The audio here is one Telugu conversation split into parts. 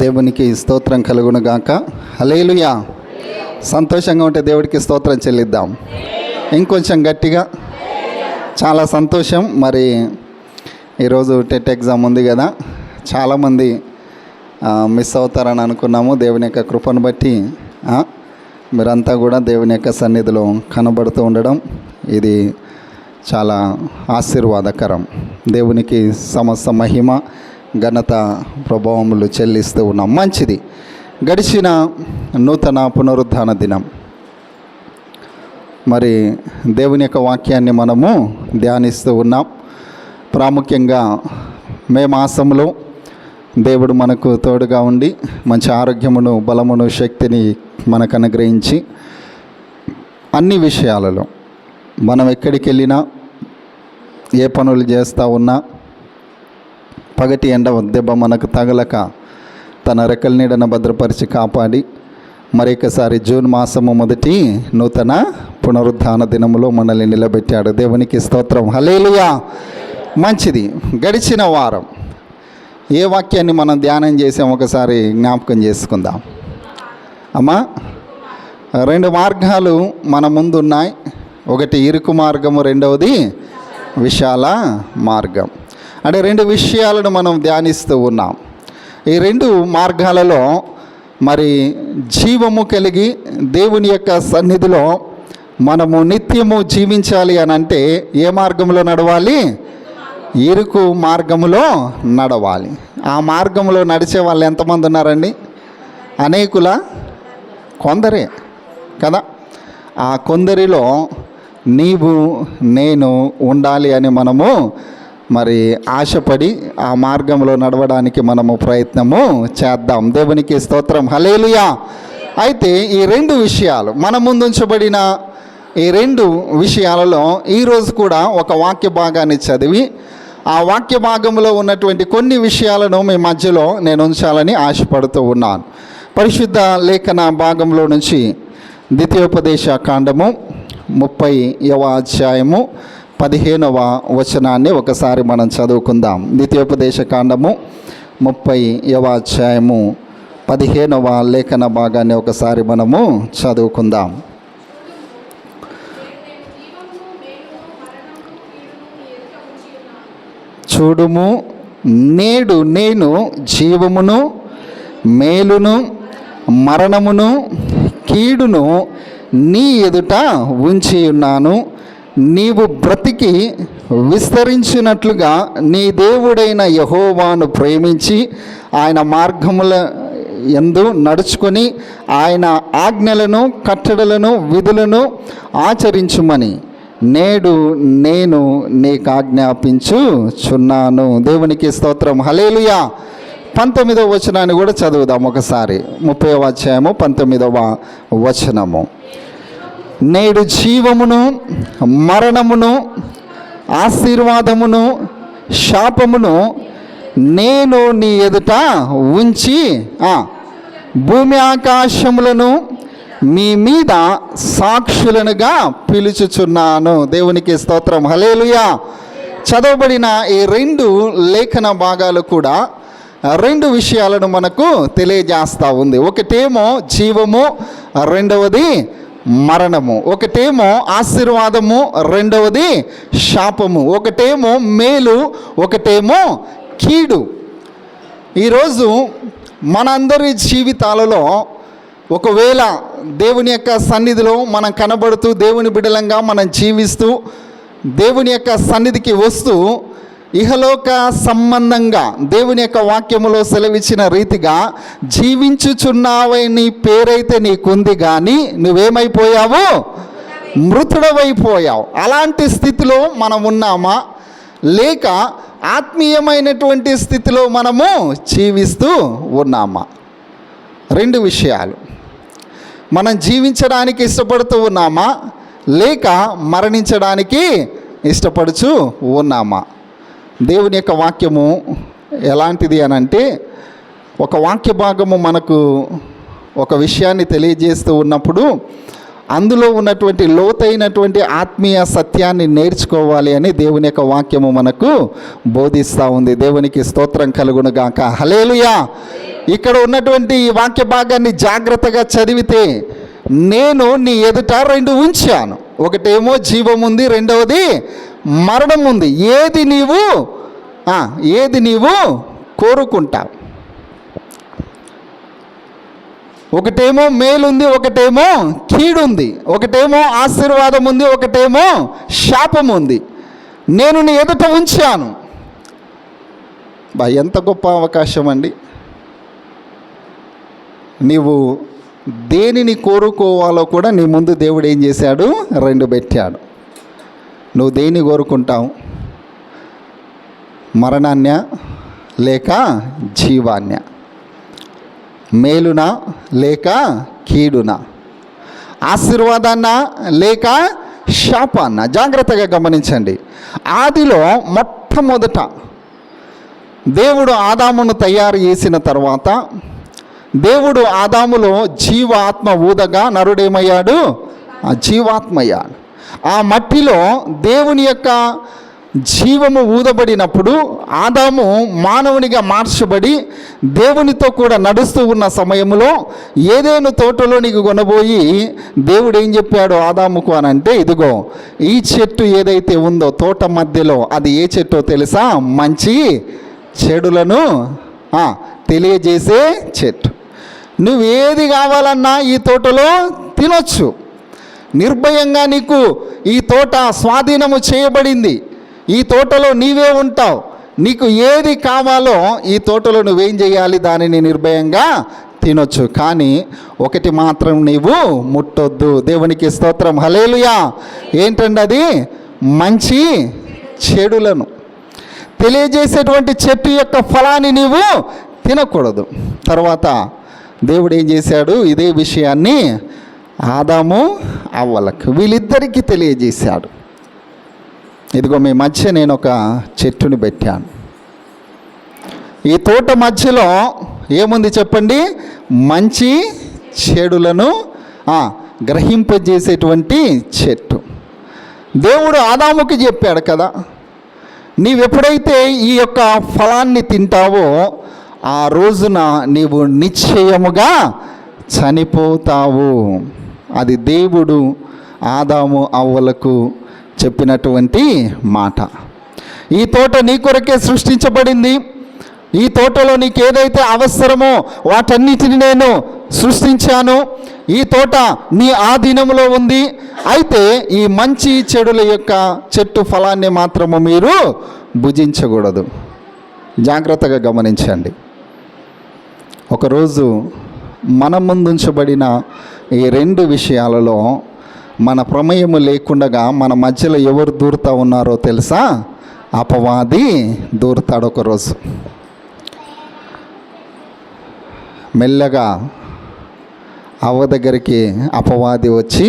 దేవునికి స్తోత్రం కలుగును గాక. హల్లెలూయా. సంతోషంగా ఉంటే దేవుడికి స్తోత్రం చెల్లిద్దాం. ఇంకొంచెం గట్టిగా. చాలా సంతోషం. మరి ఈరోజు టెట్ ఎగ్జామ్ ఉంది కదా, చాలామంది మిస్ అవుతారని అనుకున్నాము. దేవుని యొక్క కృపను బట్టి మీరంతా కూడా దేవుని యొక్క సన్నిధిలో కనబడుతూ ఉండడం ఇది చాలా ఆశీర్వాదకరం. దేవునికి సమస్త మహిమ ఘనత ప్రభావములు చెల్లిస్తూ ఉన్నాం. మంచిది. గడిచిన నూతన పునరుద్ధాన దినం, మరి దేవుని యొక్క వాక్యాన్ని మనము ధ్యానిస్తూ ఉన్నాం. ప్రాముఖ్యంగా మే మాసంలో దేవుడు మనకు తోడుగా ఉండి మంచి ఆరోగ్యమును, బలమును, శక్తిని మనకు అనుగ్రహించి అన్ని విషయాలలో మనం ఎక్కడికి వెళ్ళినా, ఏ పనులు చేస్తూ ఉన్నా పగటి ఎండ దెబ్బ మనకు తగలక తన రెక్కల నీడను భద్రపరిచి కాపాడి మరొకసారి జూన్ మాసము మొదటి నూతన పునరుద్ధాన దినములో మనల్ని నిలబెట్టాడు. దేవునికి స్తోత్రం. హల్లెలూయా. మంచిది. గడిచిన వారం ఏ వాక్యాన్ని మనం ధ్యానం చేసాం ఒకసారి జ్ఞాపకం చేసుకుందాం. అమ్మా, 2 మార్గాలు మన ముందు ఉన్నాయి. ఒకటి ఇరుకు మార్గము, రెండవది విశాల మార్గం. అంటే 2 విషయాలను మనం ధ్యానిస్తూ ఉన్నాం. ఈ 2 మార్గాలలో మరి జీవము కలిగి దేవుని యొక్క సన్నిధిలో మనము నిత్యము జీవించాలి అని అంటే ఏ మార్గంలో నడవాలి? ఇరుకు మార్గములో నడవాలి. ఆ మార్గంలో నడిచే వాళ్ళు ఎంతమంది ఉన్నారండి? అనేకుల? కొందరే కదా. ఆ కొందరిలో నీవు నేను ఉండాలి అని మనము మరి ఆశపడి ఆ మార్గంలో నడవడానికి మనము ప్రయత్నము చేద్దాం. దేవునికి స్తోత్రం. హల్లెలూయా. అయితే ఈ 2 విషయాలు మన ముందు ఉంచబడిన ఈ 2 విషయాలలో ఈరోజు కూడా ఒక వాక్య భాగాన్ని చదివి ఆ వాక్య భాగంలో ఉన్నటువంటి కొన్ని విషయాలను మీ మధ్యలో నేను ఉంచాలని ఆశపడుతూ ఉన్నాను. పరిశుద్ధ లేఖన భాగంలో నుంచి ద్వితీయోపదేశ కాండము 30వ అధ్యాయము 15వ వచనాన్ని ఒకసారి మనం చదువుకుందాం. ద్వితీయోపదేశ కాండము 30వ అధ్యాయము 15వ లేఖన భాగాన్ని ఒకసారి మనము చదువుకుందాం. చూడుము, నేడు నేను జీవమును, మేలును, మరణమును, కీడును నీ ఎదుట ఉంచి ఉన్నాను. నీవు బ్రతికి విస్తరించినట్లుగా నీ దేవుడైన యెహోవాను ప్రేమించి ఆయన మార్గముల యందు నడుచుకొని ఆయన ఆజ్ఞలను, కట్టడలను, విధులను ఆచరించుమని నేడు నేను నీకు ఆజ్ఞాపించుచున్నాను. దేవునికి స్తోత్రం. హల్లెలూయా. 19వ వచనాన్ని కూడా చదువుదాం ఒకసారి. 30వ అధ్యాయము 19వ వచనము. నేడు జీవమును, మరణమును, ఆశీర్వాదమును, శాపమును నేను నీ ఎదుట ఉంచి భూమి ఆకాశములను మీ మీద సాక్షులనుగా పిలుచుచున్నాను. దేవునికి స్తోత్రం. హల్లెలూయా. చదవబడిన ఈ 2 లేఖన భాగాలు కూడా 2 విషయాలను మనకు తెలియజేస్తూ ఉంది. ఒకటేమో జీవము, రెండవది మరణము. ఒకటేమో ఆశీర్వాదము, రెండవది శాపము. ఒకటేమో మేలు, ఒకటేమో కీడు. ఈరోజు మనందరి జీవితాలలో ఒకవేళ దేవుని యొక్క సన్నిధిలో మనం కనబడుతూ దేవుని బిడ్డలంగా మనం జీవిస్తూ దేవుని యొక్క సన్నిధికి వస్తూ ఇహలోక సంబంధంగా దేవుని యొక్క వాక్యములో సెలవిచ్చిన రీతిగా జీవించుచున్నావని పేరైతే నీకుంది, కానీ నువ్వేమైపోయావు? మృతుడవైపోయావు. అలాంటి స్థితిలో మనం ఉన్నామా, లేక ఆత్మీయమైనటువంటి స్థితిలో మనము జీవిస్తూ ఉన్నామా? 2 విషయాలు. మనం జీవించడానికి ఇష్టపడుతూ ఉన్నామా, లేక మరణించడానికి ఇష్టపడుచు ఉన్నామా? దేవుని యొక్క వాక్యము ఎలాంటిది అని అంటే, ఒక వాక్య భాగము మనకు ఒక విషయాన్ని తెలియజేస్తూ ఉన్నప్పుడు అందులో ఉన్నటువంటి లోతైనటువంటి ఆత్మీయ సత్యాన్ని నేర్చుకోవాలి అని దేవుని యొక్క వాక్యము మనకు బోధిస్తూ ఉంది. దేవునికి స్తోత్రం కలుగును గాక. హల్లెలూయా. ఇక్కడ ఉన్నటువంటి ఈ వాక్య భాగాన్ని జాగ్రత్తగా చదివితే, నేను నీ ఎదుట 2 ఉంచాను, ఒకటేమో జీవం ఉంది, రెండవది మరణం ఉంది. ఏది నీవు కోరుకుంటావు? ఒకటేమో మేలుంది, ఒకటేమో కీడుంది, ఒకటేమో ఆశీర్వాదం ఉంది, ఒకటేమో శాపం ఉంది. నేను నీ ఎదుట ఉంచాను. ఎంత గొప్ప అవకాశం అండి. నీవు దేనిని కోరుకోవాలో కూడా నీ ముందు దేవుడు ఏం చేశాడు? 2 పెట్టాడు. నువ్వు దేన్ని కోరుకుంటావు? మరణాన్య లేక జీవాన్య? మేలునా లేక కీడునా? ఆశీర్వాదాన్న లేక శాపాన్న? జాగ్రత్తగా గమనించండి. ఆదిలో మొట్టమొదట దేవుడు ఆదామును తయారు చేసిన తర్వాత, దేవుడు ఆదాములో జీవాత్మ ఊదగా నరుడేమయ్యాడు? జీవాత్మయ్యాడు. ఆ మట్టిలో దేవుని యొక్క జీవము ఊదబడినప్పుడు ఆదాము మానవునిగా మార్చబడి దేవునితో కూడా నడుస్తూ ఉన్న సమయంలో ఏదైనా తోటలోనికి కొనబోయి దేవుడు ఏం చెప్పాడు ఆదాముకు అని అంటే, ఇదిగో ఈ చెట్టు ఏదైతే ఉందో తోట మధ్యలో, అది ఏ చెట్టో తెలుసా? మంచి చెడులను తెలియజేసే చెట్టు. నువ్వు ఏది కావాలన్నా ఈ తోటలో తినొచ్చు. నిర్భయంగా నీకు ఈ తోట స్వాధీనము చేయబడింది. ఈ తోటలో నీవే ఉంటావు. నీకు ఏది కావాలో ఈ తోటలో నువ్వేం చేయాలి? దానిని నిర్భయంగా తినొచ్చు. కానీ ఒకటి మాత్రం నీవు ముట్టొద్దు. దేవునికి స్తోత్రం. హల్లెలూయా. ఏంటండి అది? మంచి చెడులను తెలియజేసేటువంటి చెట్టు యొక్క ఫలాన్ని నీవు తినకూడదు. తర్వాత దేవుడు ఏం చేశాడు? ఇదే విషయాన్ని ఆదాము అవ్వలకు వీళ్ళిద్దరికీ తెలియజేశాడు. ఇదిగో మీ మధ్య నేను ఒక చెట్టుని పెట్టాను. ఈ తోట మధ్యలో ఏముంది చెప్పండి? మంచి చెడులను గ్రహింపజేసేటువంటి చెట్టు. దేవుడు ఆదాముకి చెప్పాడు కదా, నీవెప్పుడైతే ఈ యొక్క ఫలాన్ని తింటావో ఆ రోజున నీవు నిశ్చయముగా చనిపోతావు. అది దేవుడు ఆదాము అవ్వలకు చెప్పినటువంటి మాట. ఈ తోట నీ కొరకే సృష్టించబడింది. ఈ తోటలో నీకు ఏదైతే అవసరమో వాటన్నిటిని నేను సృష్టించాను. ఈ తోట నీ ఆధీనంలో ఉంది. అయితే ఈ మంచి చెడుల యొక్క చెట్టు ఫలాన్ని మాత్రము మీరు భుజించకూడదు. జాగ్రత్తగా గమనించండి. ఒకరోజు మన ముందుంచబడిన ఈ 2 విషయాలలో మన ప్రమేయము లేకుండా మన మధ్యలో ఎవరు దూరుతూ ఉన్నారో తెలుసా? అపవాది దూరుతాడు. ఒకరోజు మెల్లగా అవ్వ దగ్గరికి అపవాది వచ్చి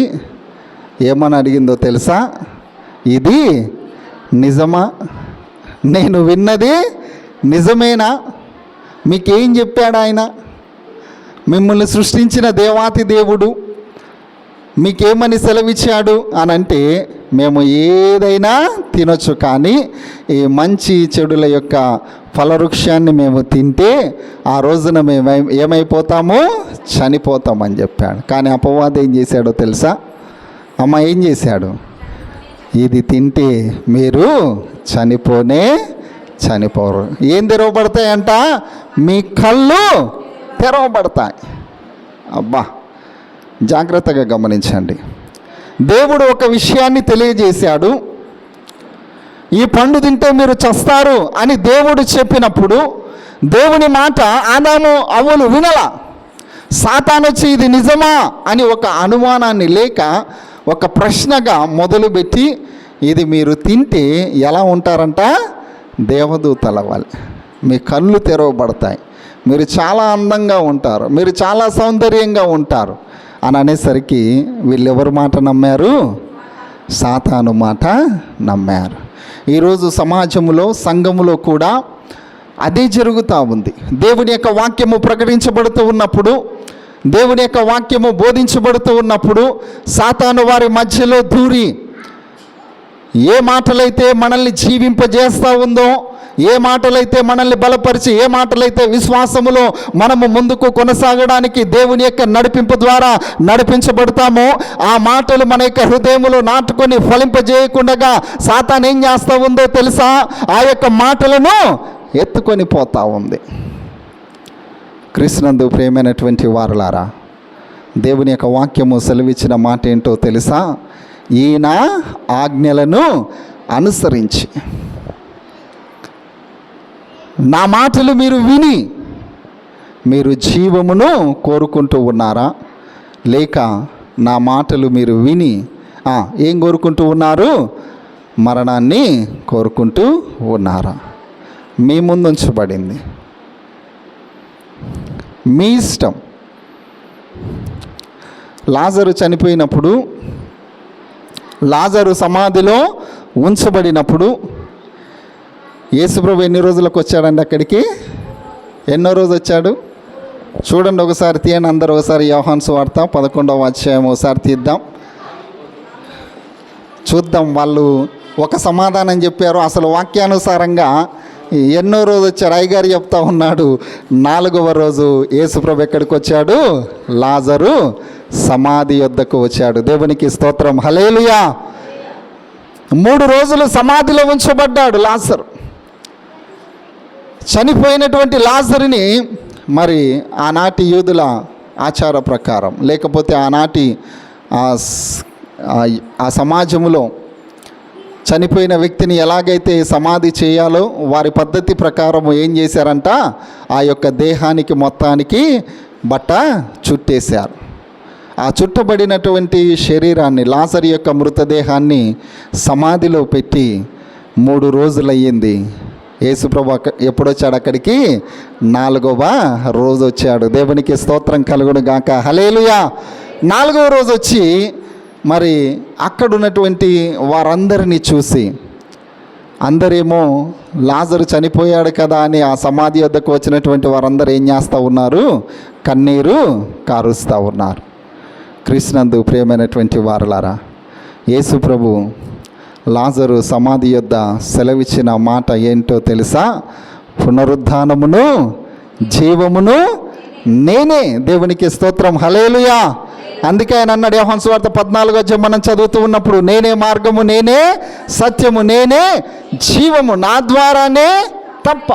ఏమని అడిగిందో తెలుసా? ఇది నిజమా? నేను విన్నది నిజమేనా? మీకేం చెప్పాడు ఆయన? మిమ్మల్ని సృష్టించిన దేవాతి దేవుడు మీకేమని సెలవిచ్చాడు అని అంటే, మేము ఏదైనా తినొచ్చు, కానీ ఈ మంచి చెడుల యొక్క ఫలవృక్షాన్ని మేము తింటే ఆ రోజున మేము ఏమైపోతాము? చనిపోతామని చెప్పాడు. కానీ అపవాది ఏం చేశాడో తెలుసా? అమ్మ ఏం చేశాడు? ఇది తింటే మీరు చనిపోరు. ఏం తెరవబడతాయంట? మీ కళ్ళు తెరవబడతాయి. అబ్బా, జాగ్రత్తగా గమనించండి. దేవుడు ఒక విషయాన్ని తెలియజేశాడు. ఈ పండు తింటే మీరు చస్తారు అని దేవుడు చెప్పినప్పుడు దేవుని మాట ఆదాము అవ్వలు వినల. సాతాను వచ్చి ఇది నిజమా అని ఒక అనుమానాన్ని లేక ఒక ప్రశ్నగా మొదలుపెట్టి, ఇది మీరు తింటే ఎలా ఉంటారంట? దేవదూతల వలె మీ కళ్ళు తెరవబడతాయి, మీరు చాలా అందంగా ఉంటారు, మీరు చాలా సౌందర్యంగా ఉంటారు అని అనేసరికి వీళ్ళు ఎవరి మాట నమ్మారు? సాతాను మాట నమ్మారు. ఈరోజు సమాజంలో, సంఘములో కూడా అదే జరుగుతూ ఉంది. దేవుని యొక్క వాక్యము ప్రకటించబడుతూ ఉన్నప్పుడు దేవుని యొక్క వాక్యము బోధించబడుతూ ఉన్నప్పుడు సాతాను వారి మధ్యలో దూరి ఏ మాటలైతే మనల్ని జీవింపజేస్తూ ఉందో, ఏ మాటలైతే మనల్ని బలపరిచి, ఏ మాటలైతే విశ్వాసములో మనము ముందుకు కొనసాగడానికి దేవుని యొక్క నడిపింపు ద్వారా నడిపించబడతామో, ఆ మాటలు మన యొక్క హృదయములో నాటుకొని ఫలింపజేయకుండా సాతాను ఏం చేస్తూ ఉందో తెలుసా? ఆ యొక్క మాటలను ఎత్తుకొని పోతా ఉంది. క్రీస్తునందు ప్రియమైనటువంటి వారలారా, దేవుని యొక్క వాక్యము సెలవిచ్చిన మాట ఏంటో తెలుసా? ఈయన ఆజ్ఞలను అనుసరించి, నా మాటలు మీరు విని మీరు జీవమును కోరుకుంటూ ఉన్నారా? లేక నా మాటలు మీరు విని ఏం కోరుకుంటూ ఉన్నారు? మరణాన్ని కోరుకుంటూ ఉన్నారా? మీ ముందు ఉంచబడింది, మీ ఇష్టం. లాజరు చనిపోయినప్పుడు, లాజరు సమాధిలో ఉంచబడినప్పుడు యేసుప్రభు ఎన్ని రోజులకు వచ్చాడండి అక్కడికి? ఎన్నో రోజు వచ్చాడు? చూడండి ఒకసారి తీయండి అందరూ. ఒకసారి యోహాను సువార్త 11వ అధ్యాయం ఒకసారి తీద్దాం, చూద్దాం. వాళ్ళు ఒక సమాధానం చెప్పారు. అసలు వాక్యానుసారంగా ఎన్నో రోజు వచ్చాడు? అయ్యగారు చెప్తా ఉన్నాడు, 4వ రోజు యేసుప్రభు ఎక్కడికి వచ్చాడు? లాజరు సమాధి యొద్దకు వచ్చాడు. దేవునికి స్తోత్రం, హల్లెలూయా. 3 రోజులు సమాధిలో ఉంచబడ్డాడు లాజరు. చనిపోయినటువంటి లాజరుని మరి ఆనాటి యూదుల ఆచార ప్రకారం, లేకపోతే ఆనాటి ఆ సమాజంలో చనిపోయిన వ్యక్తిని ఎలాగైతే సమాధి చేయాలో వారి పద్ధతి ప్రకారం ఏం చేశారంట? ఆ యొక్క దేహానికి మొత్తానికి బట్ట చుట్టేశారు. ఆ చుట్టబడినటువంటి శరీరాన్ని, లాజరు యొక్క మృతదేహాన్ని సమాధిలో పెట్టి 3 రోజులయ్యింది. యేసుప్రభు ఎప్పుడొచ్చాడు అక్కడికి? 4వ రోజు వచ్చాడు. దేవునికి స్తోత్రం కలుగును గాక, హల్లెలూయా. 4వ రోజు వచ్చి మరి అక్కడ ఉన్నటువంటి వారందరినీ చూసి, అందరేమో లాజరు చనిపోయాడు కదా అని ఆ సమాధి వద్దకు వచ్చినటువంటి వారందరూ ఏం చేస్తూ ఉన్నారు? కన్నీరు కారుస్తూ ఉన్నారు. క్రీస్తునందు ప్రియమైనటువంటి వారలారా, యేసు ప్రభు లాజరు సమాధి యొద్ద సెలవిచ్చిన మాట ఏంటో తెలుసా? పునరుద్ధానమును జీవమును నేనే. దేవునికి స్తోత్రం, హల్లెలూయా. అందుకే ఆయన అన్నాడు యోహాను సువార్త 14వ అధ్యాయం మనం చదువుతూ ఉన్నప్పుడు, నేనే మార్గము, నేనే సత్యము, నేనే జీవము, నా ద్వారానే తప్ప.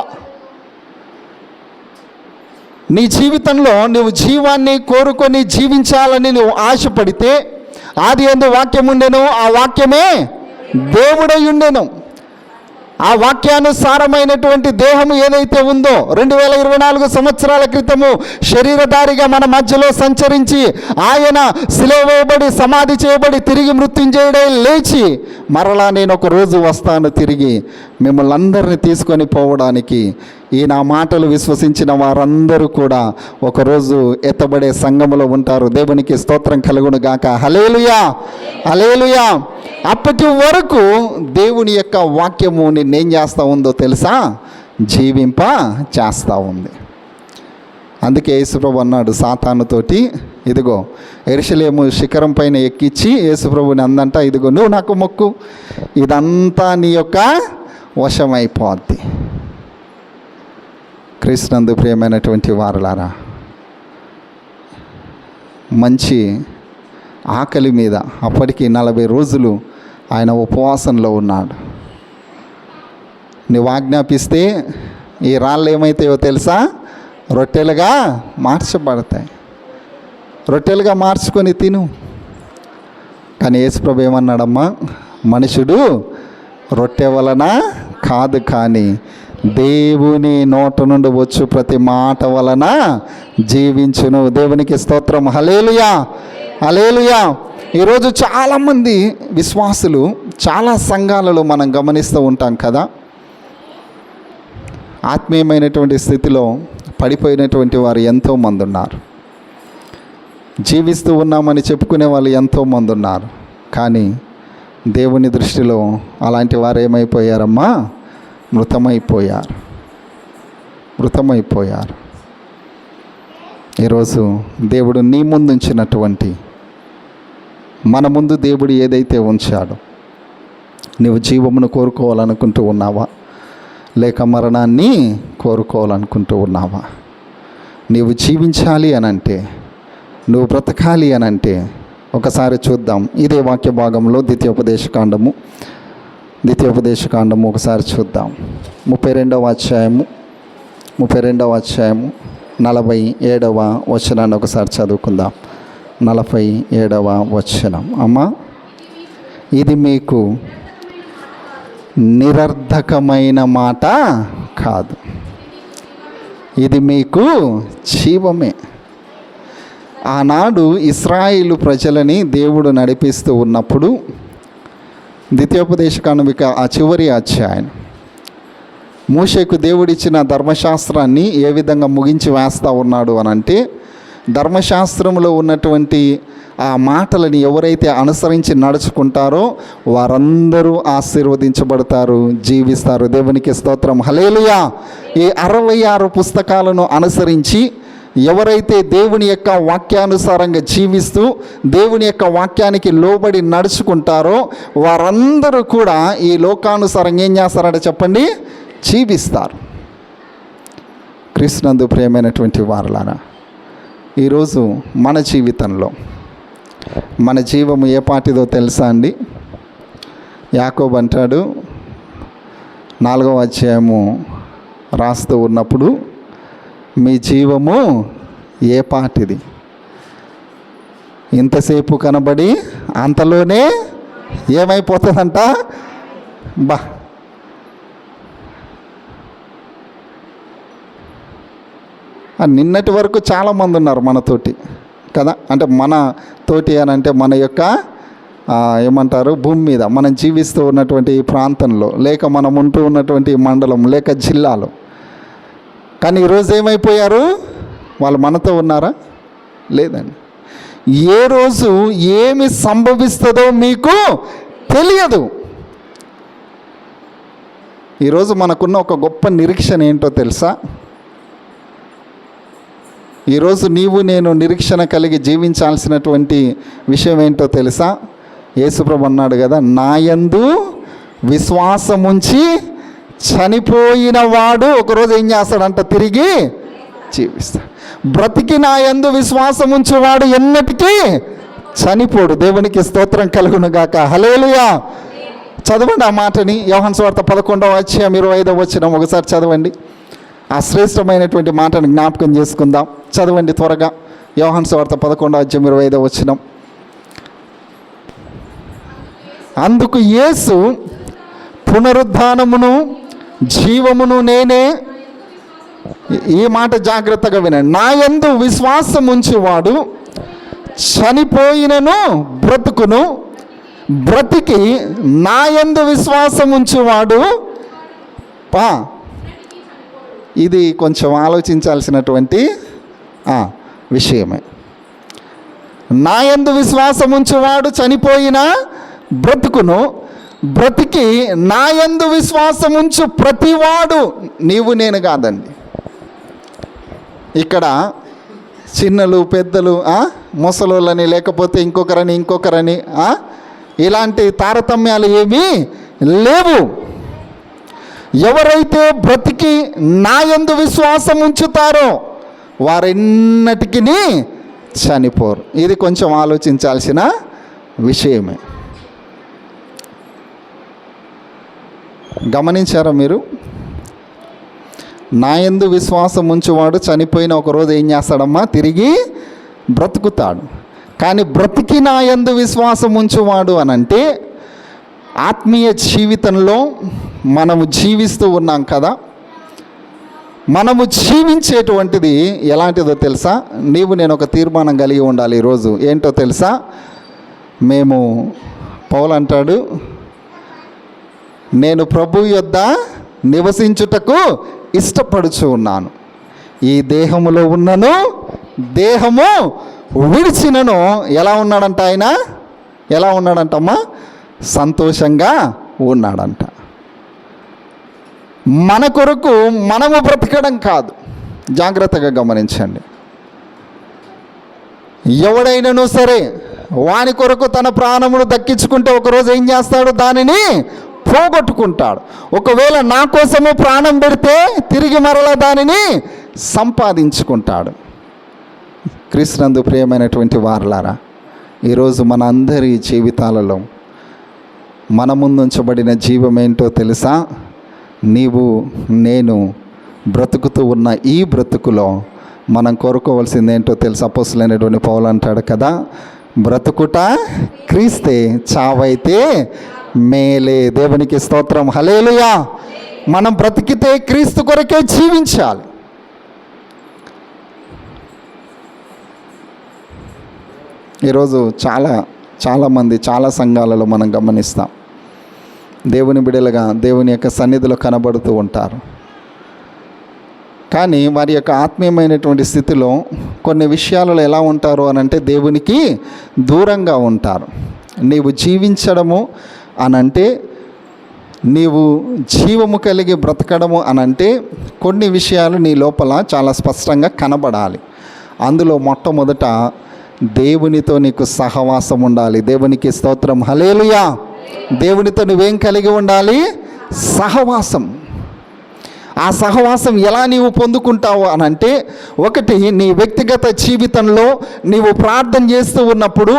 నీ జీవితంలో నువ్వు జీవాన్ని కోరుకొని జీవించాలని నువ్వు ఆశపడితే, ఆది యందు వాక్యం ఉండెను, ఆ వాక్యమే దేవుడై ఉండెను. ఆ వాక్యానుసారమైనటువంటి దేహము ఏదైతే ఉందో 2024 సంవత్సరాల క్రితము శరీరధారిగా మన మధ్యలో సంచరించి, ఆయన సిలువ వేయబడి సమాధి చేయబడి తిరిగి మృత్యుంజయుడై లేచి, మరలా నేను ఒక రోజు వస్తాను తిరిగి మిమ్మల్ని అందరినీ తీసుకొని పోవడానికి. ఈ నా మాటలు విశ్వసించిన వారందరూ కూడా ఒకరోజు ఎత్తబడే సంఘములో ఉంటారు. దేవునికి స్తోత్రం కలుగును గాక, హల్లెలూయా, హల్లెలూయా. అప్పటి వరకు దేవుని యొక్క వాక్యము నిన్నేం చేస్తూ ఉందో తెలుసా? జీవింప చేస్తూ ఉంది. అందుకే యేసుప్రభు అన్నాడు సాతానుతోటి, ఇదిగో యెరూషలేము శిఖరం పైన ఎక్కించి యేసుప్రభుని అందంట, ఇదిగో నువ్వు నాకు మొక్కు, ఇదంతా నీ యొక్క వశమైపోద్ది. క్రీస్తునందు ప్రియమైనటువంటి వారలారా, మంచి ఆకలి మీద అప్పటికి 40 రోజులు ఆయన ఉపవాసంలో ఉన్నాడు. నువ్వు ఆజ్ఞాపిస్తే ఈ రాళ్ళు ఏమైతాయో తెలుసా? రొట్టెలుగా మార్చబడతాయి. రొట్టెలుగా మార్చుకొని తిను. కానీ యేసుప్రభు ఏమన్నాడమ్మా? మనుషుడు రొట్టె వలన కాదు, కానీ దేవుని నోట నుండి వచ్చు ప్రతి మాట వలన జీవించును. దేవునికి స్తోత్రం, హల్లెలూయా, హల్లెలూయా. ఈరోజు చాలామంది విశ్వాసులు చాలా సంఘాలలో మనం గమనిస్తూ ఉంటాం కదా, ఆత్మీయమైనటువంటి స్థితిలో పడిపోయినటువంటి వారు ఎంతోమంది ఉన్నారు. జీవిస్తూ ఉన్నామని చెప్పుకునే వాళ్ళు ఎంతోమంది ఉన్నారు. కానీ దేవుని దృష్టిలో అలాంటి వారు ఏమైపోయారమ్మా? మృతమైపోయారు, మృతమైపోయారు. ఈరోజు దేవుడు నీ ముందు ఉంచినటువంటి, మన ముందు దేవుడు ఏదైతే ఉంచాడో, నీవు జీవమును కోరుకోవాలనుకుంటూ ఉన్నావా, లేక మరణాన్ని కోరుకోవాలనుకుంటూ ఉన్నావా? నీవు జీవించాలి అనంటే, నువ్వు బ్రతకాలి అనంటే ఒకసారి చూద్దాం. ఇదే వాక్య భాగంలో ద్వితీయోపదేశకాండము ఒకసారి చూద్దాం. 32వ అధ్యాయము 47వ వచనాన్ని ఒకసారి చదువుకుందాం. 47వ వచనం. అమ్మా, ఇది మీకు నిరర్ధకమైన మాట కాదు, ఇది మీకు జీవమే. ఆనాడు ఇశ్రాయేలు ప్రజలని దేవుడు నడిపిస్తూ ఉన్నప్పుడు ద్వితీయోపదేశకాండమిక ఆ చివరి అధ్యాయం, మోషేకు దేవుడిచ్చిన ధర్మశాస్త్రాన్ని ఏ విధంగా ముగించి వేస్తూ ఉన్నాడు అని అంటే, ధర్మశాస్త్రంలో ఉన్నటువంటి ఆ మాటలని ఎవరైతే అనుసరించి నడుచుకుంటారో వారందరూ ఆశీర్వదించబడతారు, జీవిస్తారు. దేవునికి స్తోత్రం, హల్లెలూయా. ఈ 66 పుస్తకాలను అనుసరించి ఎవరైతే దేవుని యొక్క వాక్యానుసారంగా జీవిస్తూ దేవుని యొక్క వాక్యానికి లోబడి నడుచుకుంటారో వారందరూ కూడా ఈ లోకానుసారంగా ఏం చేస్తారంటే చెప్పండి, జీవిస్తారు. క్రీస్తునందు ప్రియమైనటువంటి వారలారా, ఈరోజు మన జీవితంలో మన జీవము ఏ పాటిదో తెలుసా అండి? యాకోబు అంటాడు, 4వ అధ్యాయము రాస్తూ ఉన్నప్పుడు, మీ జీవము ఏ పాటిది? ఇంతసేపు కనబడి అంతలోనే ఏమైపోతుందంట? నిన్నటి వరకు చాలామంది ఉన్నారు మనతోటి కదా, అంటే మన తోటి అని అంటే మన యొక్క ఏమంటారు, భూమి మీద మనం జీవిస్తూ ఉన్నటువంటి ప్రాంతంలో, లేక మనం ఉంటూ ఉన్నటువంటి మండలం, లేక జిల్లాలో. కానీ ఈరోజు ఏమైపోయారు? వాళ్ళు మనతో ఉన్నారా? లేదండి. ఏ రోజు ఏమి సంభవిస్తుందో మీకు తెలియదు. ఈరోజు మనకున్న ఒక గొప్ప నిరీక్షణ ఏంటో తెలుసా? ఈరోజు నీవు నేను నిరీక్షణ కలిగి జీవించాల్సినటువంటి విషయం ఏంటో తెలుసా? యేసుప్రభు అన్నాడు కదా, నాయందు విశ్వాసముంచి చనిపోయిన వాడు ఒకరోజు ఏం చేస్తాడంట? తిరిగి జీవిస్తాడు. బ్రతికి నాయందు విశ్వాసం ఉంచేవాడు ఎన్నటికీ చనిపోడు. దేవునికి స్తోత్రం కలుగును గాక, హల్లెలూయా. చదవండి ఆ మాటని, యోహాను సువార్త 11వ అధ్యాయం 25వ వచనం ఒకసారి చదవండి. ఆ శ్రేష్టమైనటువంటి మాటను జ్ఞాపకం చేసుకుందాం. చదవండి త్వరగా. యోహాను సువార్త 11వ అధ్యాయం 25వ వచనం. అందుకు యేసు, పునరుద్ధానమును జీవమును నేనే. ఈ మాట జాగ్రత్తగా వినండి. నా యందు విశ్వాసం ఉంచేవాడు చనిపోయినను బ్రతుకును, బ్రతికి నా యందు విశ్వాసం ఉంచేవాడు ఇది కొంచెం ఆలోచించాల్సినటువంటి విషయమే. నా యందు విశ్వాసం ఉంచేవాడు చనిపోయినా బ్రతుకును, బ్రతికి నా యందు విశ్వాసం ఉంచు ప్రతివాడు. నీవు నేను కాదండి. ఇక్కడ చిన్నలు పెద్దలు, ముసలోళ్ళని, లేకపోతే ఇంకొకరని ఇలాంటి తారతమ్యాలు ఏమీ లేవు. ఎవరైతే బ్రతికి నా యందు విశ్వాసం ఉంచుతారో వారెన్నటికీ చనిపోరు. ఇది కొంచెం ఆలోచించాల్సిన విషయమే. గమనించారా మీరు? నా యందు విశ్వాసం ఉంచువాడు చనిపోయిన ఒకరోజు ఏం చేస్తాడమ్మా? తిరిగి బ్రతుకుతాడు. కానీ బ్రతికి నా యందు విశ్వాసం ఉంచువాడు అనంటే ఆత్మీయ జీవితంలో మనము జీవిస్తూ ఉన్నాం కదా. మనము జీవించేటువంటిది ఎలాంటిదో తెలుసా? నీవు నేను ఒక తీర్మానం కలిగి ఉండాలి ఈరోజు. ఏంటో తెలుసా? మేము, పౌలు అంటాడు, నేను ప్రభు యొద్ద నివసించుటకు ఇష్టపడుచు ఉన్నాను. ఈ దేహములో ఉన్నను దేహము విడిచినను ఎలా ఉన్నాడంట ఆయన? ఎలా ఉన్నాడంటమ్మా? సంతోషంగా ఉన్నాడంట. మన కొరకు మనము బ్రతకడం కాదు. జాగ్రత్తగా గమనించండి. ఎవడైనాను సరే వాని కొరకు తన ప్రాణమును దక్కించుకుంటే ఒకరోజు ఏం చేస్తాడు? దానిని పోగొట్టుకుంటాడు. ఒకవేళ నా కోసము ప్రాణం పెడితే తిరిగి మరలా దానిని సంపాదించుకుంటాడు. క్రీస్తునందు ప్రియమైనటువంటి వారలారా, ఈరోజు మన అందరి జీవితాలలో మన ముందుంచబడిన జీవం ఏంటో తెలుసా? నీవు నేను బ్రతుకుతూ ఉన్న ఈ బ్రతుకులో మనం కోరుకోవాల్సింది ఏంటో తెలుసు. అపోస్తలుడైనటువంటి పౌలు అంటాడు కదా, బ్రతుకుట క్రీస్తే, చావైతే మేలే. దేవునికి స్తోత్రం, హల్లెలూయా. మనం బ్రతికితే క్రీస్తు కొరకే జీవించాలి. ఈరోజు చాలామంది చాలా సంఘాలలో మనం గమనిస్తాం, దేవుని బిడ్డలుగా దేవుని యొక్క సన్నిధిలో కనబడుతూ ఉంటారు. కానీ వారి యొక్క ఆత్మీయమైనటువంటి స్థితిలో కొన్ని విషయాలలో ఎలా ఉంటారు అని అంటే దేవునికి దూరంగా ఉంటారు. నీవు జీవించడము అనంటే, నీవు జీవము కలిగి బ్రతకడము అనంటే కొన్ని విషయాలు నీ లోపల చాలా స్పష్టంగా కనబడాలి. అందులో మొట్టమొదట దేవునితో నీకు సహవాసం ఉండాలి. దేవునికి స్తోత్రం, హల్లెలూయా. దేవునితో నువ్వేం కలిగి ఉండాలి? సహవాసం. ఆ సహవాసం ఎలా నీవు పొందుకుంటావు అనంటే, ఒకటి, నీ వ్యక్తిగత జీవితంలో నీవు ప్రార్థన చేస్తూ ఉన్నప్పుడు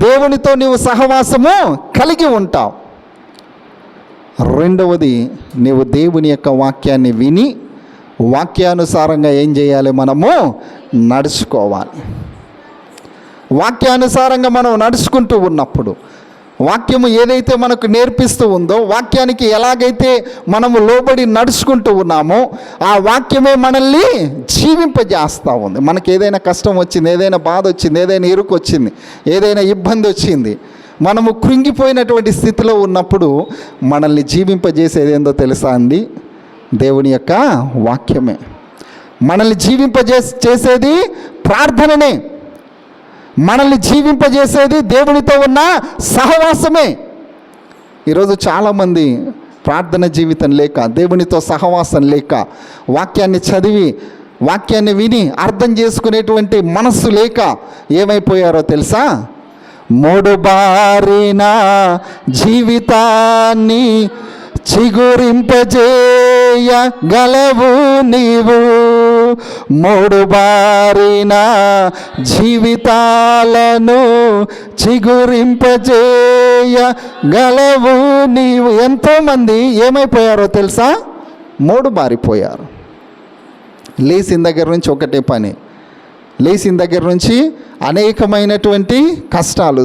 దేవునితో నీవు సహవాసము కలిగి ఉంటావు. రెండవది, నీవు దేవుని యొక్క వాక్యాన్ని విని వాక్యానుసారంగా ఏం చేయాలి? మనము నడుచుకోవాలి. వాక్యానుసారంగా మనం నడుచుకుంటూ ఉన్నప్పుడు, వాక్యము ఏదైతే మనకు నేర్పిస్తూ ఉందో, వాక్యానికి ఎలాగైతే మనము లోబడి నడుచుకుంటూ ఉన్నామో ఆ వాక్యమే మనల్ని జీవింపజేస్తూ ఉంది. మనకి ఏదైనా కష్టం వచ్చింది, ఏదైనా బాధ వచ్చింది, ఏదైనా ఇరుకు వచ్చింది, ఏదైనా ఇబ్బంది వచ్చింది, మనము కృంగిపోయినటువంటి స్థితిలో ఉన్నప్పుడు మనల్ని జీవింపజేసేది ఏందో తెలుసా అండి? దేవుని యొక్క వాక్యమే. మనల్ని జీవింపజేసేది ప్రార్థననే. మనల్ని జీవింపజేసేది దేవునితో ఉన్న సహవాసమే. ఈరోజు చాలామంది ప్రార్థన జీవితం లేక, దేవునితో సహవాసం లేక, వాక్యాన్ని చదివి వాక్యాన్ని విని అర్థం చేసుకునేటువంటి మనస్సు లేక ఏమైపోయారో తెలుసా? మోడుబారిన జీవితాన్ని చిగురింపజేయగలవు నీవు. మోడుబారిన జీవితాలను చిగురింపజేయగలవు నీవు. ఎంతోమంది ఏమైపోయారో తెలుసా? మోడుబారిపోయారు. లేచిన దగ్గర నుంచి ఒకటే పని, లేచిన దగ్గర నుంచి అనేకమైనటువంటి కష్టాలు,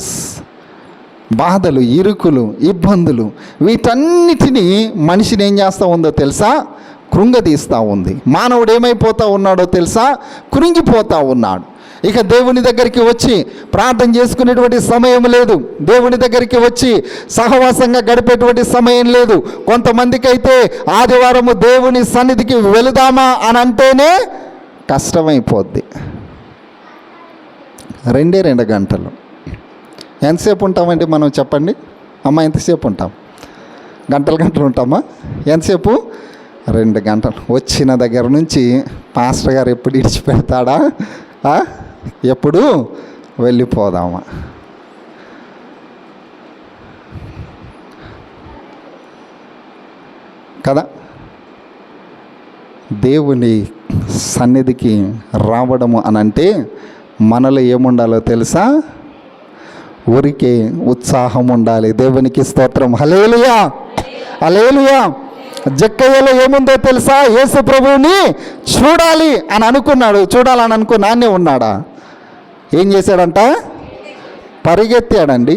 బాధలు, ఇరుకులు, ఇబ్బందులు, వీటన్నిటినీ మనిషిని ఏం చేస్తూ ఉందో తెలుసా? కృంగదీస్తూ ఉంది. మానవుడు ఏమైపోతూ ఉన్నాడో తెలుసా? కృంగిపోతూ ఉన్నాడు. ఇక దేవుని దగ్గరికి వచ్చి ప్రార్థన చేసుకునేటువంటి సమయం లేదు, దేవుని దగ్గరికి వచ్చి సహవాసంగా గడిపేటువంటి సమయం లేదు. కొంతమందికి అయితే ఆదివారము దేవుని సన్నిధికి వెళుదామా అని అంటేనే కష్టమైపోద్ది. 2 గంటలు. ఎంతసేపు ఉంటామండి మనం? చెప్పండి అమ్మ, ఎంతసేపు ఉంటాం? గంటలు ఉంటామా? ఎంతసేపు? 2 గంటలు. వచ్చిన దగ్గర నుంచి పాస్టర్ గారు ఎప్పుడు ఇడిచిపెడతాడా, ఎప్పుడు వెళ్ళిపోదామా? కదా. దేవుని సన్నిధికి రావడము అనంటే మనలో ఏముండాలో తెలుసా? ఊరికే ఉత్సాహం ఉండాలి. దేవునికి స్తోత్రం, హల్లెలూయా, హల్లెలూయా. జక్కయ్యలో ఏముందో తెలుసా? యేసు ప్రభువుని చూడాలి అని అనుకున్నాడు. చూడాలని అనుకున్న ఆయనే ఉన్నాడా? ఏం చేశాడంట? పరిగెత్తాడండి.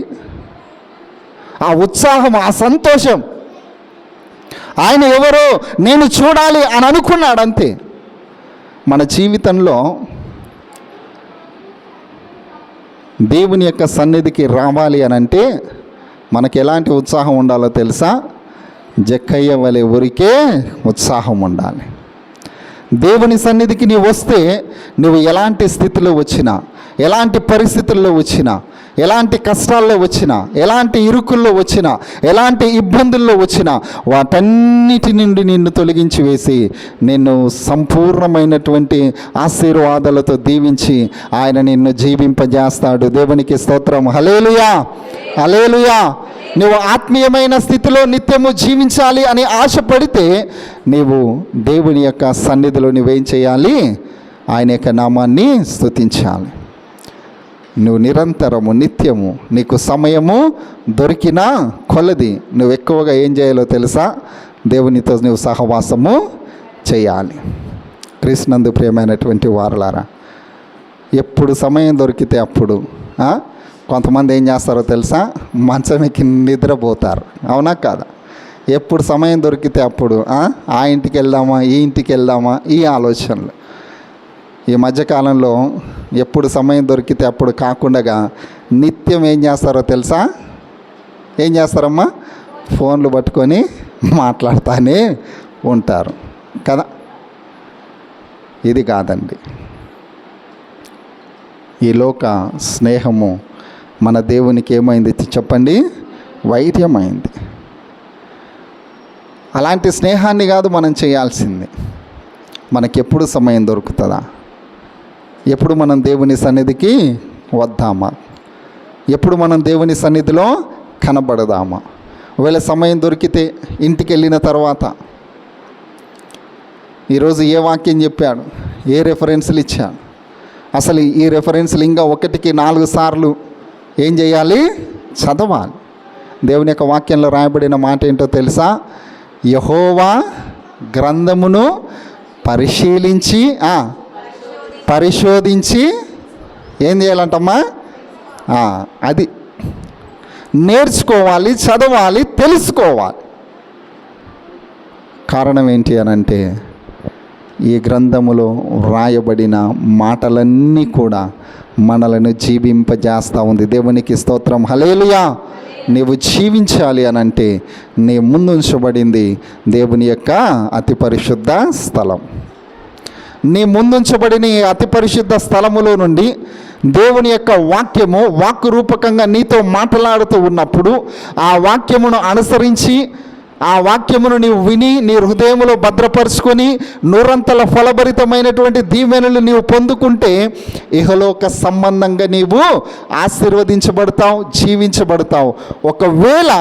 ఆ ఉత్సాహం, ఆ సంతోషం, ఆయన ఎవరో నేను చూడాలి అని అనుకున్నాడు, అంతే. మన జీవితంలో దేవుని యొక్క సన్నిధికి రావాలి అని అంటే మనకి ఎలాంటి ఉత్సాహం ఉండాలో తెలుసా? జక్కయ్య వలె ఊరికే ఉత్సాహం ఉండాలి. దేవుని సన్నిధికి నీవు వస్తే, నువ్వు ఎలాంటి స్థితిలో వచ్చినా, ఎలాంటి పరిస్థితుల్లో వచ్చినా, ఎలాంటి కష్టాల్లో వచ్చినా, ఎలాంటి ఇరుకుల్లో వచ్చినా, ఎలాంటి ఇబ్బందుల్లో వచ్చినా వాటన్నిటి నుండి నిన్ను తొలగించి వేసి నిన్ను సంపూర్ణమైనటువంటి ఆశీర్వాదాలతో దీవించి ఆయన నిన్ను జీవింపజేస్తాడు. దేవునికి స్తోత్రం. హల్లెలూయా, హల్లెలూయా. నువ్వు ఆత్మీయమైన స్థితిలో నిత్యము జీవించాలి అని ఆశపడితే నీవు దేవుని యొక్క సన్నిధిలో నువ్వేం చేయాలి? ఆయన యొక్క నామాన్ని స్తుతించాలి. నువ్వు నిరంతరము నిత్యము నీకు సమయము దొరికిన కొలది నువ్వు ఎక్కువగా ఏం చేయాలో తెలుసా? దేవునితో నువ్వు సహవాసము చేయాలి. క్రీస్తునందు ప్రియమైనటువంటి వారలారా, ఎప్పుడు సమయం దొరికితే అప్పుడు కొంతమంది ఏం చేస్తారో తెలుసా? మంచం ఎక్కి నిద్రపోతారు. అవునా కాదా? ఎప్పుడు సమయం దొరికితే అప్పుడు ఆ ఇంటికి వెళ్దామా, ఈ ఇంటికి వెళ్దామా, ఈ ఆలోచనలు. ఈ మధ్యకాలంలో ఎప్పుడు సమయం దొరికితే అప్పుడు కాకుండా నిత్యం ఏం చేస్తారో తెలుసా? ఏం చేస్తారమ్మా? ఫోన్లు పట్టుకొని మాట్లాడుతూనే ఉంటారు కదా. ఇది కాదండి. ఈ లోక స్నేహము మన దేవునికి ఏమైంది చెప్పండి? వైర్యమైంది. అలాంటి స్నేహాన్ని కాదు మనం చేయాల్సింది. మనకెప్పుడు సమయం దొరుకుతుందా? ఎప్పుడు మనం దేవుని సన్నిధికి వద్దామా? ఎప్పుడు మనం దేవుని సన్నిధిలో కనబడదామా? ఒకవేళ సమయం దొరికితే ఇంటికి వెళ్ళిన తర్వాత ఈరోజు ఏ వాక్యం చెప్పాడు, ఏ రెఫరెన్స్లు ఇచ్చాడు, అసలు ఈ రెఫరెన్స్లు ఇంకా 1-4 సార్లు ఏం చేయాలి? చదవాలి. దేవుని యొక్క వాక్యంలో రాయబడిన మాట ఏంటో తెలుసా? యెహోవా గ్రంథమును పరిశోధించి ఏం చేయాలంటమ్మా? అది నేర్చుకోవాలి, చదవాలి, తెలుసుకోవాలి. కారణం ఏంటి అనంటే ఈ గ్రంథములో రాయబడిన మాటలన్నీ కూడా మనలను జీవింపజేస్తూ ఉంది. దేవునికి స్తోత్రం. హల్లెలూయా. నీవు జీవించాలి అనంటే నీ ముందు ఉంచబడింది దేవుని యొక్క అతి పరిశుద్ధ స్థలం. నీ ముందుంచబడిన ఈ అతి పరిశుద్ధ స్థలములో నుండి దేవుని యొక్క వాక్యము వాక్కు రూపకంగా నీతో మాట్లాడుతూ ఉన్నప్పుడు ఆ వాక్యమును అనుసరించి ఆ వాక్యమును నీవు విని నీ హృదయములో భద్రపరుచుకొని నూరంతల ఫలభరితమైనటువంటి దీవెనలు నీవు పొందుకుంటే ఇహలోక సంబంధంగా నీవు ఆశీర్వదించబడతావు, జీవించబడతావు. ఒకవేళ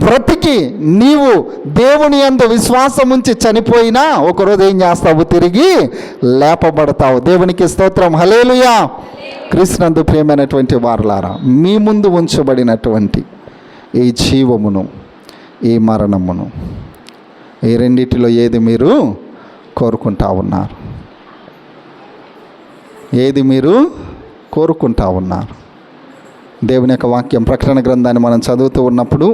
బ్రతికి నీవు దేవుని యందు విశ్వాసం ఉంచి చనిపోయినా ఒకరోజు ఏం చేస్తావు? తిరిగి లేపబడతావు. దేవునికి స్తోత్రం. హల్లెలూయా. క్రీస్తునందు ప్రియమైనటువంటి వారలారా, మీ ముందు ఉంచబడినటువంటి ఈ జీవమును, ఈ మరణమును, ఈ రెండిటిలో ఏది మీరు కోరుకుంటా ఉన్నారు? ఏది మీరు కోరుకుంటా ఉన్నారు? దేవుని యొక్క వాక్యం ప్రకటన గ్రంథాన్ని మనం చదువుతూ ఉన్నప్పుడు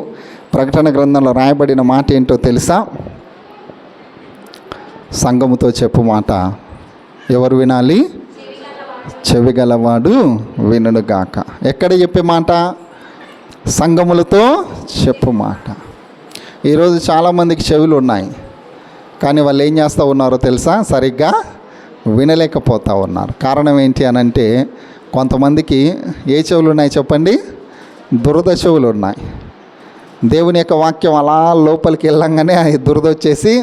ప్రకటన గ్రంథంలో రాయబడిన మాట ఏంటో తెలుసా? సంఘముతో చెప్పు మాట ఎవరు వినాలి? చెవిగలవాడు వినుగాక. ఎక్కడ చెప్పే మాట? సంఘములతో చెప్పు మాట. ఈరోజు చాలామందికి చెవులు ఉన్నాయి, కానీ వాళ్ళు ఏం చేస్తూ ఉన్నారో తెలుసా? సరిగ్గా వినలేకపోతూ ఉన్నారు. కారణం ఏంటి అనంటే కొంతమందికి ఏ చెవులు ఉన్నాయి చెప్పండి? దురద చెవులు ఉన్నాయి. దేవుని యొక్క వాక్యం అలా లోపలికి వెళ్ళంగానే దురద వచ్చేసి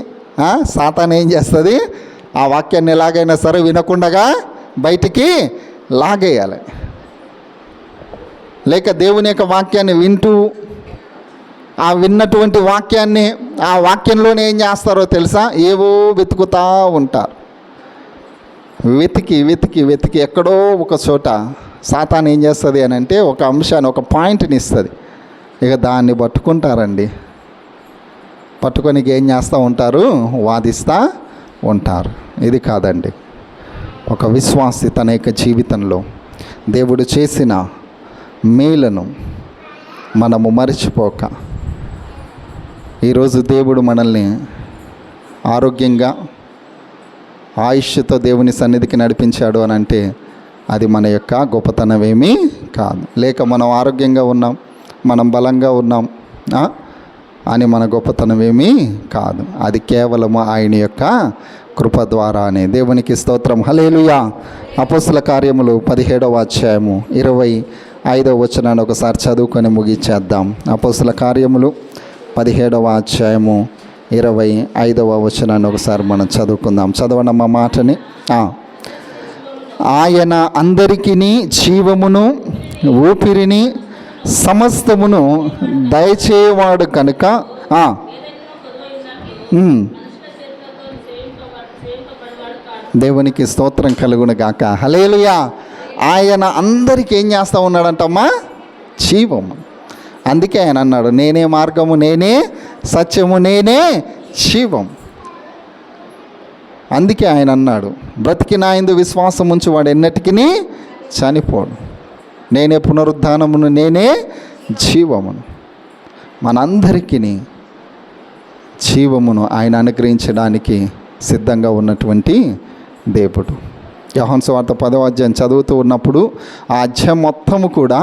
సాతాను ఏం చేస్తుంది? ఆ వాక్యాన్ని ఎలాగైనా సరే వినకుండగా బయటికి లాగేయాలి. లేక దేవుని యొక్క వాక్యాన్ని వింటూ ఆ విన్నటువంటి వాక్యాన్ని ఆ వాక్యంలోనే ఏం చేస్తారో తెలుసా? ఏవో వెతుకుతూ ఉంటారు. వెతికి వెతికి వెతికి ఎక్కడో ఒక చోట సాతాను ఏం చేస్తుంది అని అంటే ఒక అంశాన్ని, ఒక పాయింట్ని ఇస్తుంది. ఇక దాన్ని పట్టుకుంటారండి. పట్టుకొని ఏం చేస్తూ ఉంటారు? వాదిస్తూ ఉంటారు. ఇది కాదండి. ఒక విశ్వాసి తన యొక్క జీవితంలో దేవుడు చేసిన మేలను మనము మరిచిపోక, ఈరోజు దేవుడు మనల్ని ఆరోగ్యంగా ఆయుష్తో దేవుని సన్నిధికి నడిపించాడు అని అంటే అది మన యొక్క గొప్పతనమేమీ కాదు. లేక మనం ఆరోగ్యంగా ఉన్నాం, మనం బలంగా ఉన్నాం అని మన గొప్పతనమేమీ కాదు. అది కేవలము ఆయన యొక్క కృప ద్వారానే. దేవునికి స్తోత్రం. హల్లెలూయా. అపోస్తల కార్యములు 17వ అధ్యాయము 5వ వచనాన్ని ఒకసారి చదువుకొని ముగించేద్దాం. అపోస్తుల కార్యములు 17వ అధ్యాయము 25వ వచనాన్ని ఒకసారి మనం చదువుకుందాం. చదవనమ్మ మాటని. ఆయన అందరికీ జీవమును ఊపిరిని సమస్తమును దయచేవాడు కనుక దేవునికి స్తోత్రం కలుగును గాక. హల్లెలూయా. ఆయన అందరికీ ఏం చేస్తూ ఉన్నాడంటమ్మా? జీవము. అందుకే ఆయన అన్నాడు, నేనే మార్గము, నేనే సత్యము, నేనే జీవం. అందుకే ఆయన అన్నాడు, బ్రతికి నా యందు విశ్వాసం ఉంచి వాడు ఎన్నటికీ చనిపోడు. నేనే పునరుద్ధానమును, నేనే జీవమును. మనందరికీ జీవమును ఆయన అనుగ్రహించడానికి సిద్ధంగా ఉన్నటువంటి దేవుడు. యోహాను సువార్త 10వ అధ్యాయం చదువుతూ ఉన్నప్పుడు ఆ అధ్యాయం మొత్తము కూడా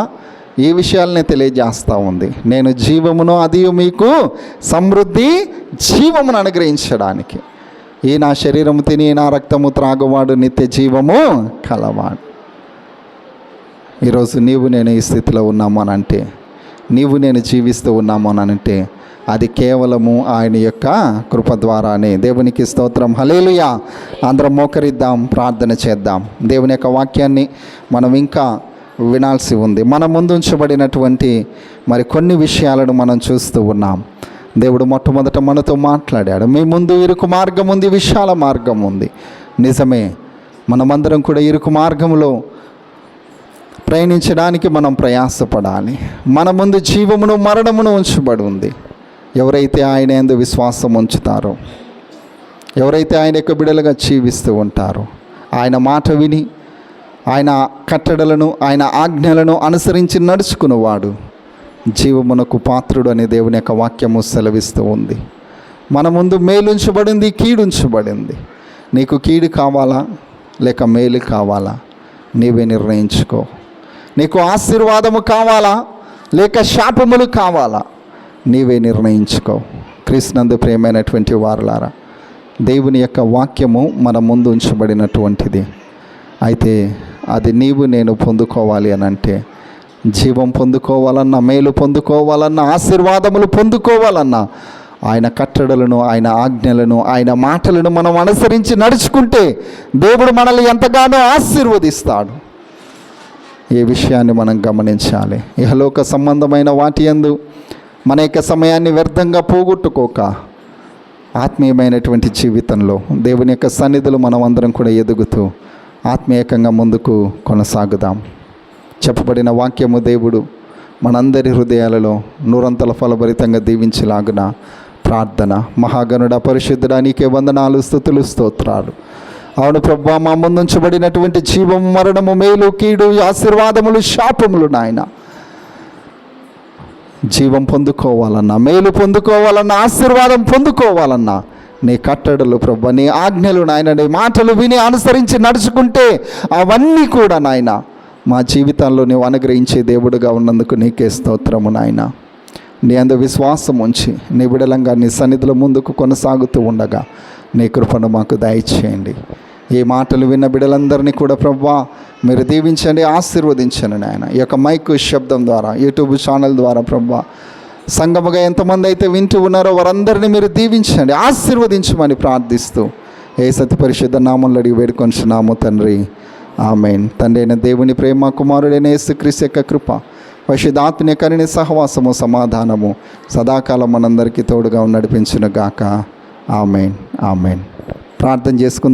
ఈ విషయాలనే తెలియజేస్తూ ఉంది. నేను జీవమును, అది మీకు సమృద్ధి జీవమును అనుగ్రహించడానికి. ఈ నా శరీరము తిని నా రక్తము త్రాగువాడు నిత్య జీవము కలవాడు. ఈరోజు నీవు నేను ఈ స్థితిలో ఉన్నాము అని అంటే, నీవు నేను జీవిస్తూ ఉన్నాము అని అంటే అది కేవలము ఆయన యొక్క కృప ద్వారానే. దేవునికి స్తోత్రం. హల్లెలూయా. అందరం మోకరిద్దాం, ప్రార్థన చేద్దాం. దేవుని యొక్క వాక్యాన్ని మనం ఇంకా వినాల్సి ఉంది. మన ముందు ఉంచబడినటువంటి మరి కొన్ని విషయాలను మనం చూస్తూ ఉన్నాం. దేవుడు మొట్టమొదట మనతో మాట్లాడాడు. మీ ముందు ఇరుకు మార్గం ఉంది, విశాల మార్గం ఉంది. నిజమే, మనమందరం కూడా ఇరుకు మార్గంలో ప్రయాణించడానికి మనం ప్రయాసపడాలి. మన ముందు జీవమును మరణమును ఉంచబడి ఉంది. ఎవరైతే ఆయన యందు విశ్వాసం ఉంచుతారో, ఎవరైతే ఆయన యొక్క బిడ్డలుగా జీవిస్తూ ఉంటారో, ఆయన మాట విని ఆయన కట్టడలను, ఆయన ఆజ్ఞలను అనుసరించి నడుచుకునేవాడు జీవమునకు పాత్రుడు అని దేవుని యొక్క వాక్యము సెలవిస్తూ ఉంది. మన ముందు మేలుంచబడింది, కీడుంచబడింది. నీకు కీడు కావాలా లేక మేలు కావాలా? నీవే నిర్ణయించుకో. నీకు ఆశీర్వాదము కావాలా లేక శాపములు కావాలా? నీవే నిర్ణయించుకో. క్రీస్తునందు ప్రియమైనటువంటి వారులారా, దేవుని యొక్క వాక్యము మన ముందు ఉంచబడినటువంటిది. అయితే అది నీవు నేను పొందుకోవాలి అని అంటే, జీవం పొందుకోవాలన్నా, మేలు పొందుకోవాలన్నా, ఆశీర్వాదములు పొందుకోవాలన్నా ఆయన కట్టడలను, ఆయన ఆజ్ఞలను, ఆయన మాటలను మనం అనుసరించి నడుచుకుంటే దేవుడు మనల్ని ఎంతగానో ఆశీర్వదిస్తాడు. ఈ విషయాన్ని మనం గమనించాలి. ఇహలోక సంబంధమైన వాటి యందు మన యొక్క సమయాన్ని వ్యర్థంగా పోగొట్టుకోక ఆత్మీయమైనటువంటి జీవితంలో దేవుని యొక్క సన్నిధులు మనం అందరం కూడా ఎదుగుతూ ఆత్మీయంగా ముందుకు కొనసాగుదాం. చెప్పబడిన వాక్యము దేవుడు మనందరి హృదయాలలో నూరంతల ఫలభరితంగా దీవించలాగున ప్రార్థన. మహాగణుడ, పరిశుద్ధుడా, నీకే వందనాలు, స్తుతులు, స్తోత్రాలు. అవును ప్రభువా, మా ముందుంచబడినటువంటి జీవము, మరణము, మేలు, కీడు, ఆశీర్వాదములు, శాపములు నాయన, జీవం పొందుకోవాలన్నా, మేలు పొందుకోవాలన్నా, ఆశీర్వాదం పొందుకోవాలన్నా నీ కట్టడలు ప్రభువా, నీ ఆజ్ఞలు నాయన, నీ మాటలు విని అనుసరించి నడుచుకుంటే అవన్నీ కూడా నాయన మా జీవితాల్లో నీవు అనుగ్రహించే దేవుడుగా ఉన్నందుకు నీకే స్తోత్రము నాయన. నీ అందు విశ్వాసం ఉంచి నీ బిడలంగా నీ సన్నిధిలో ముందుకు కొనసాగుతూ ఉండగా నీ కృపను మాకు దయచేయండి. ఈ మాటలు విన్న బిడ్డలందరినీ కూడా ప్రభువా మీరు దీవించండి, ఆశీర్వదించండి నాయన. ఈ యొక్క మైక్ శబ్దం ద్వారా, యూట్యూబ్ ఛానల్ ద్వారా ప్రభువా సంగముగా ఎంతమంది అయితే వింటూ ఉన్నారో వారందరినీ మీరు దీవించండి, ఆశీర్వదించమని ప్రార్థిస్తూ యేసు పరిశుద్ధ నామములో అడిగి వేడుకొంచున్నాము తండ్రి, ఆమేన్. తండ్రి అయిన దేవుని ప్రేమ, కుమారుడైన యేసుక్రీస్తు యొక్క కృప, పరిశుద్ధాత్మ కరుణ, సహవాసము, సమాధానము సదాకాలం మనందరికీ తోడుగా నడిపించును గాక. ఆమేన్, ఆమేన్. ప్రార్థన చేసుకుందాం.